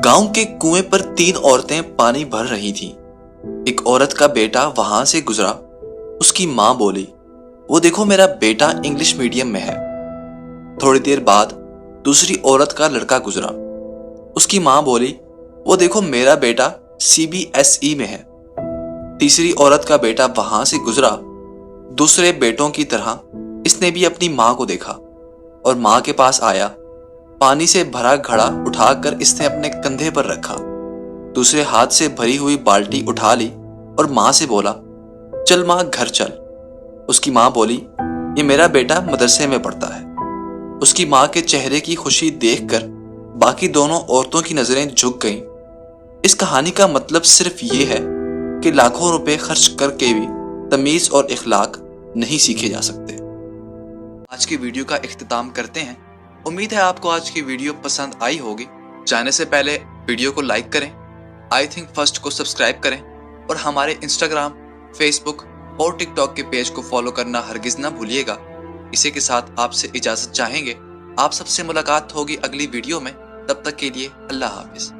गांव के कुएं पर 3 औरतें पानी भर रही थीं। एक औरत का बेटा वहां से गुजरा। उसकी माँ बोली, वो देखो मेरा बेटा इंग्लिश मीडियम में है। थोड़ी देर बाद दूसरी औरत का लड़का गुजरा। उसकी माँ बोली, वो देखो मेरा बेटा CBSE में है। तीसरी औरत का बेटा वहां से गुजरा। दूसरे बेटों की तरह इसने भी अपनी माँ को देखा और माँ के पास आया। पानी से भरा घड़ा उठाकर इसने अपने कंधे पर रखा। दूसरे हाथ से भरी हुई बाल्टी उठा ली और माँ से बोला, चल माँ घर चल। उसकी माँ बोली, ये मेरा बेटा मदरसे में पढ़ता है। उसकी माँ के चेहरे की खुशी देखकर बाकी दोनों औरतों की नजरें झुक गईं। इस कहानी का मतलब सिर्फ ये है कि लाखों रुपए खर्च करके भी तमीज और इखलाक नहीं सीखे जा सकते। आज की वीडियो का इख्तिताम करते हैं। उम्मीद है आपको आज की वीडियो पसंद आई होगी। जाने से पहले वीडियो को लाइक करें, आई थिंक फर्स्ट को सब्सक्राइब करें और हमारे इंस्टाग्राम, फेसबुक और टिकटॉक के पेज को फॉलो करना हरगिज ना भूलिएगा। इसी के साथ आपसे इजाजत चाहेंगे। आप सबसे मुलाकात होगी अगली वीडियो में। तब तक के लिए अल्लाह हाफिज।